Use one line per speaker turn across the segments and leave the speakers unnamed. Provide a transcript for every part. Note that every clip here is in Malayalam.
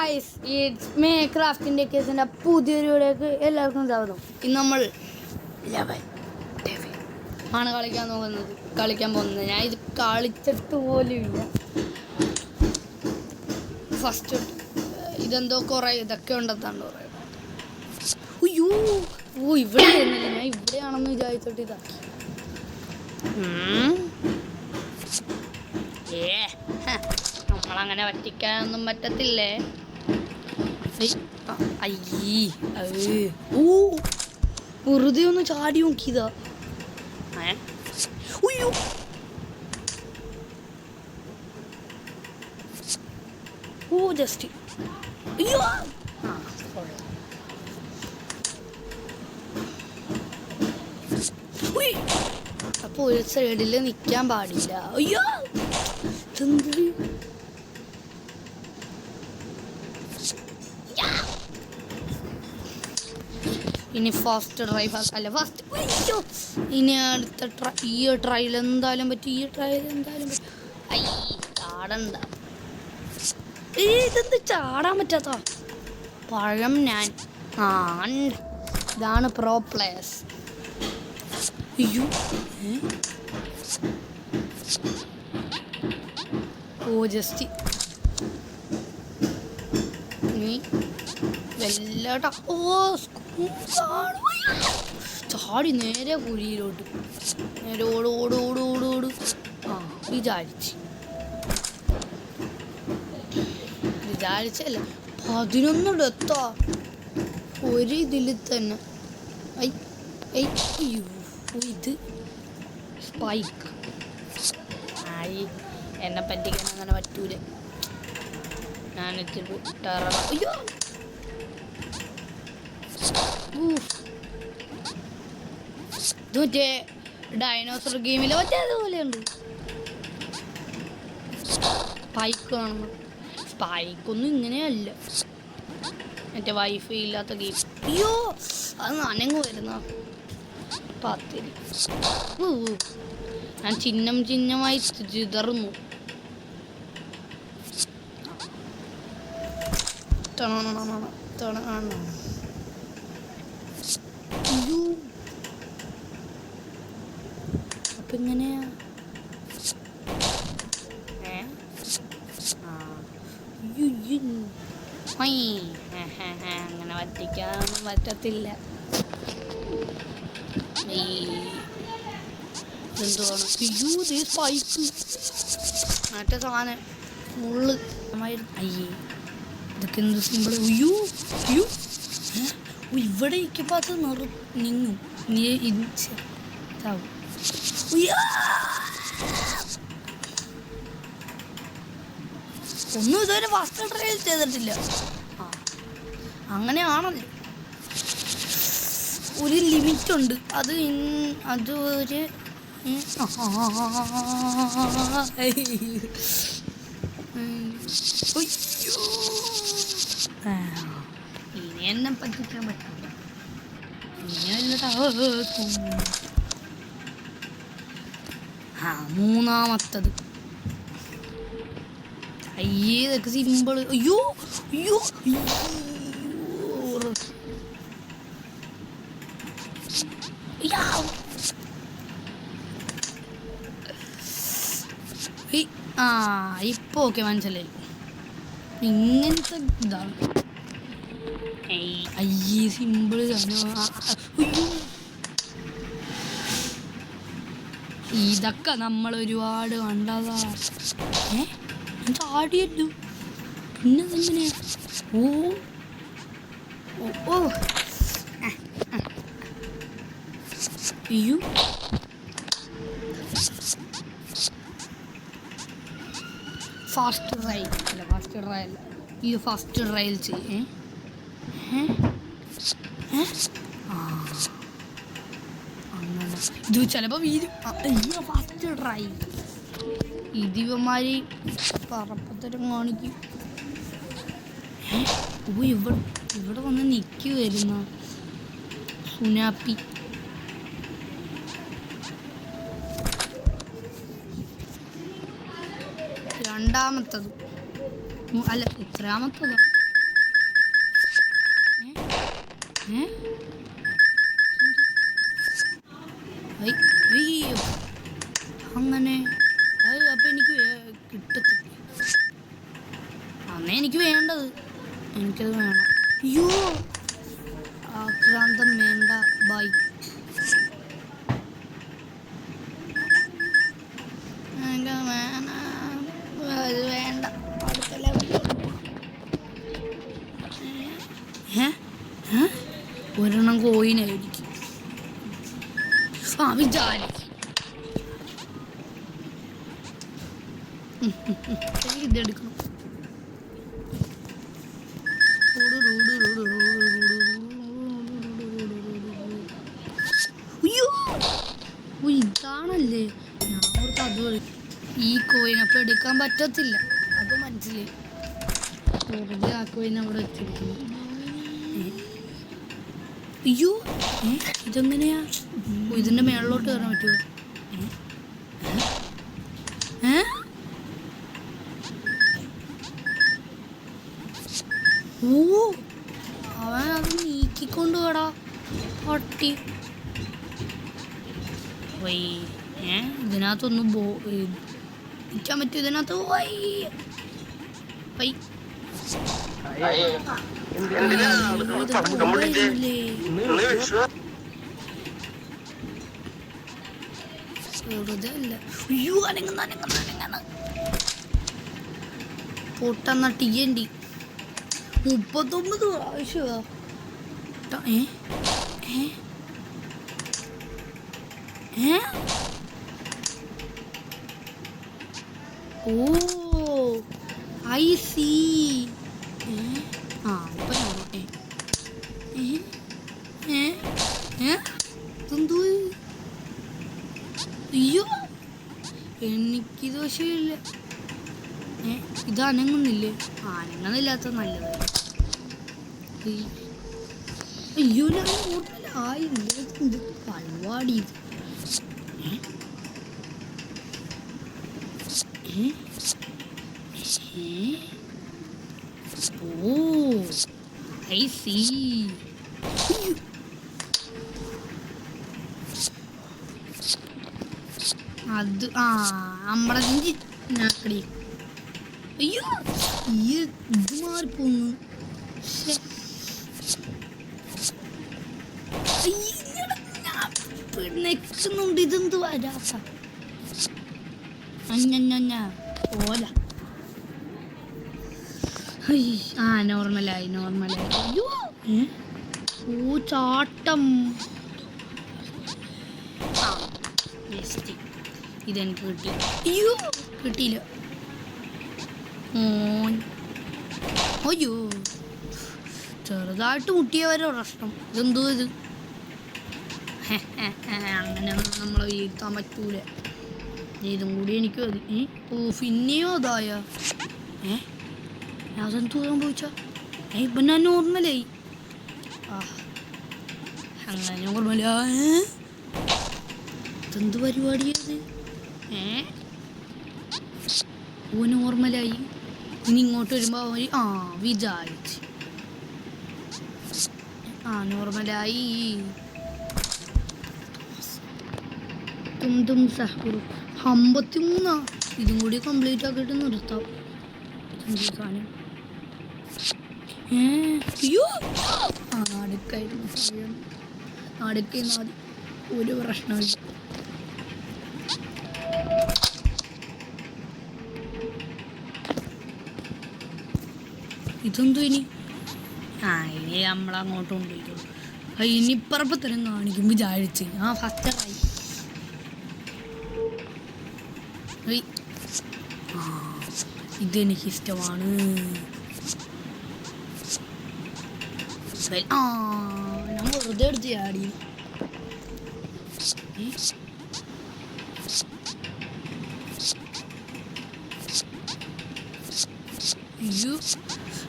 ഗായ്സ്, ഇറ്റ്സ് മീ ക്രാഫ്റ്റിൻ്റെ കേസിൻ്റെ പുതിയൊരു വീഡിയോക്ക് എല്ലാവർക്കും സ്വാഗതം. ഇന്ന് നമ്മൾ 11 ആണ് കളിക്കാൻ പോകുന്നത്. ഞാൻ ഇത് കളിച്ചിട്ട് പോലും ഇല്ല. ഫസ്റ്റ് ഇതെന്തോ കുറേ ഇതൊക്കെ ഉണ്ടെന്നാണ് പറയുന്നത്. അയ്യോ ഇവിടെ ആയിരുന്നില്ല, ഞാൻ ഇവിടെയാണെന്ന് വിചാരിച്ചിട്ട് ഇതാക്കി. നമ്മളങ്ങനെ പറ്റിക്കാനൊന്നും പറ്റത്തില്ലേ. വെറുതെ ഒന്ന് ചാടി നോക്കിയതാ. ജസ്റ്റ് അയ്യോ. അപ്പൊ ഒരു സൈഡിൽ നിൽക്കാൻ പാടില്ല. അയ്യോ ഇനി ഫസ്റ്റ് ട്രൈ അല്ല ഫസ്റ്റ്. ഇനി അടുത്ത ഈ ട്രയൽ എന്തായാലും പറ്റും. ചാടണ്ട. ഇതെന്ത് ചാടാൻ പറ്റാത്ത പഴം. ഞാൻ ഇതാണ് പ്രോ പ്ലേയേഴ്സ്. അയ്യോ ജസ്റ്റ് നീ വല്ലാട്ടാ. ചാടി നേരെ കുഴിയിലോട്ട്. നേരെ ഓട്. വിചാരിച്ചല്ല 11 ഡെത്താ ഒരു ഇതിൽ തന്നെ. ഇത് സ്പൈക്ക് എന്നെ പറ്റിക്കാൻ അങ്ങനെ പറ്റൂല. ഞാനിത്തിരി അയ്യോ ഇത് മറ്റേ ഡൈനോസർ ഗെയിമിൽ മറ്റേതുപോലെയുണ്ട്. സ്പൈക്ക് കാണുന്നു. സ്പൈക്കൊന്നും ഇങ്ങനെയല്ല, മറ്റേ വൈഫൈ ഇല്ലാത്ത ഗെയിം. അയ്യോ അത് നനങ്ങ് വരുന്ന പത്തിരി. ഞാൻ ചിഹ്നമായി ചിതറുന്നു. അപ്പൊ ഇങ്ങനെയാ അങ്ങനെ പറ്റിക്കാനൊന്നും പറ്റത്തില്ല. എന്തുവാണ് സ്പൈക്ക് മറ്റേ സാധനം മുള്ള്. അയ്യേ ഇതൊക്കെ എന്ത് സിമ്പിൾ. ഇവിടെ ഇരിക്കുമ്പോൾ അത് നിങ്ങും. ഒന്നും ഇതുവരെ ഫസ്റ്റ് ട്രയൽ ചെയ്തിട്ടില്ല. അങ്ങനെയാണല്ലോ, ഒരു ലിമിറ്റ് ഉണ്ട്. അത് ഒരു ഇനി എന്നെ പറ്റിക്കാൻ പറ്റില്ല. മൂന്നാമത്തത്. അയ്യേ ഇതൊക്കെ സിമ്പിള്. അയ്യോ ഇപ്പൊ ഓക്കെ മനസ്സിലായി. ഇങ്ങനത്തെ ഇതാണ്. അയ്യേ സിമ്പിള്. ഇതൊക്കെ നമ്മൾ ഒരുപാട് കണ്ടതാ. ചാടിയല്ലോ പിന്നെ എങ്ങനെയാ. അയ്യോ ഫസ്റ്റ് ട്രയൽ ഇത് ഫസ്റ്റ് ട്രയൽ ചെയ്യേ. അങ്ങനെ ഇത് ചിലപ്പോൾ ഫസ്റ്റ് ട്രയൽ ഇതിവന്മാര് പറപ്പത്തരം കാണിക്കും. ഇവിടെ വന്ന് നിൽക്കുവായിരുന്ന സുനാപ്പി. രണ്ടാമത്തത് അല്ല എത്രാമത്തത് അങ്ങനെ അപ്പം എനിക്ക് കിട്ടത്തില്ല. അന്നേ എനിക്ക് വേണ്ടത്, എനിക്കത് വേണം. അയ്യോ ആക്രാന്തം വേണ്ട, ബൈ. വേണ്ട, അടുത്ത ലെവലിൽ ഒരെണ്ണം കോയിനായിരിക്കും. വിചാരിക്കും ഇതെടുക്കണം. അയ്യോ ഇതാണല്ലേ, ഞാൻ ഓർത്ത് അത് ഈ കോയിൻ അപ്പം എടുക്കാൻ പറ്റത്തില്ല. അപ്പം മനസ്സിലായി, വെറുതെ ആ കോയിൻ അവിടെ വെച്ചിരിക്കുന്നു. അയ്യോ ഇതെങ്ങനെയാ? ഇതിൻ്റെ മേളിലോട്ട് കയറാൻ പറ്റുമോ? ഓ അവൻ അത് നീക്കിക്കൊണ്ട് പോടാ പട്ടി. ഇതിനകത്തൊന്നും നിൽക്കാൻ പറ്റും. ഇതിനകത്ത് വെറുതെ അല്ല. അയ്യോ അനങ്ങുന്ന പൊട്ടെന്ന TNT 39 പ്രാവശ്യമാ. Oh I see. എന്തോ അയ്യോ എനിക്ക് ദോഷമില്ല. ഇത് അനങ്ങുന്നില്ലേ? അനങ്ങുന്നില്ലാത്ത നല്ലത്. അയ്യോ ഞാൻ ഓർമ്മയില്ല. പരിപാടി ഓ ഐ സീ. അത് നമ്മളെ നാക്കടി. അയ്യോ ഇത് മാറിപ്പോന്നു. നെക്സ്റ്റ് ഇതെന്ത് വരാത്ത ഓല. നോർമലായി. അയ്യോ ഓ ചാട്ടം. ഇതെനിക്ക് കിട്ടി. അയ്യോ കിട്ടിയില്ല. അയ്യോ ചെറുതായിട്ട് മുട്ടിയവരെ പ്രശ്നം. ഇതെന്തോ ഇത്? അങ്ങനെയൊന്നും നമ്മളെ വീഴ്ത്താൻ പറ്റൂല. ഇതും കൂടി എനിക്ക് മതി. പിന്നെയോ അതായ അതെന്തോ സംഭവിച്ച? ഇപ്പം ഞാൻ നോർമലായി. അങ്ങനെ നോർമലാ. ഇതെന്ത് പരിപാടിയത്? നോർമലായി. ഇനി ഇങ്ങോട്ട് വരുമ്പോൾ വിചാരിച്ച് നോർമലായി. തും സഹുറു 53. ഇതും കൂടി കംപ്ലീറ്റ് ആക്കിയിട്ട് നിർത്താം. അയ്യോ നാടുക്കായിരുന്നു. നാടുക്കുന്ന മതി, ഒരു പ്രശ്നമില്ല. ഇതെന്തോ ഇനി? ഇനി നമ്മളങ്ങോട്ട് കൊണ്ടുപോയിക്കോളൂ. ഇനിപ്പറപ്പത്തരം കാണിക്കും വിചാരിച്ച്. ഫസ്റ്റായി. ഇതെനിക്കിഷ്ടമാണ്. ഞാൻ വെറുതെ എടുത്ത് ചാടി. അയ്യോ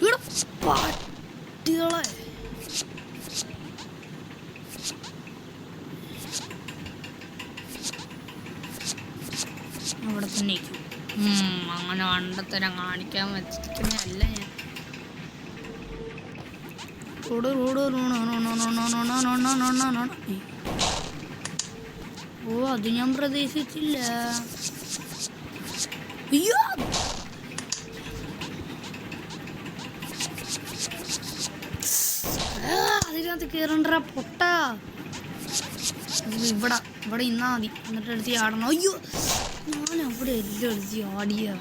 ഇവിടെ പട്ടികളെ. അവിടെ തന്നെ അങ്ങനെ വണ്ടത്തരം കാണിക്കാൻ വെച്ചിരിക്കുന്നതല്ല ഞാൻ. ഓ അത് ഞാൻ പ്രതീക്ഷിച്ചില്ല. അയ്യോ അതിനകത്ത് കയറണ്ട പൊട്ട. ഇവിടെ ഇവിടെ ഇന്നാ മതി. എന്നിട്ട് എടുത്ത് ആടണം. അയ്യോ ഞാൻ അവിടെ എല്ലാം എടുത്ത് ആടിയ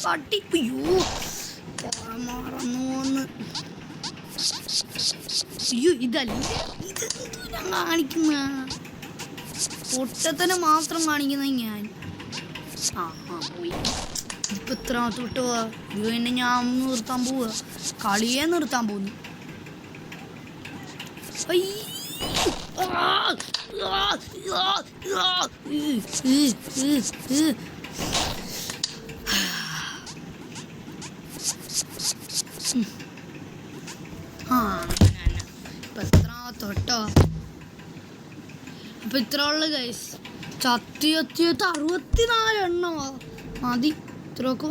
പട്ടി. അയ്യോ മറന്നു. അയ്യോ ഇതല്ലേ ഇത് ഞാൻ കാണിക്കുന്ന പൊട്ടത്തന്നെ മാത്രം കാണിക്കുന്ന ഞാൻ. പോയി ഇപ്പൊ എത്രാമത്തെ വിട്ടുപോവാ. അയ്യോ എന്നെ ഞാൻ നിർത്താൻ പോവുക. കളിയെ നിർത്താൻ പോകുന്നു. ഇപ്പൊ എത്രാമത്തെ വിട്ടോ. അപ്പൊ ഇത്ര ഉള്ളു ഗൈസ്. ചത്തി 64 എണ്ണമാ മതി. ഇത്രയൊക്കെ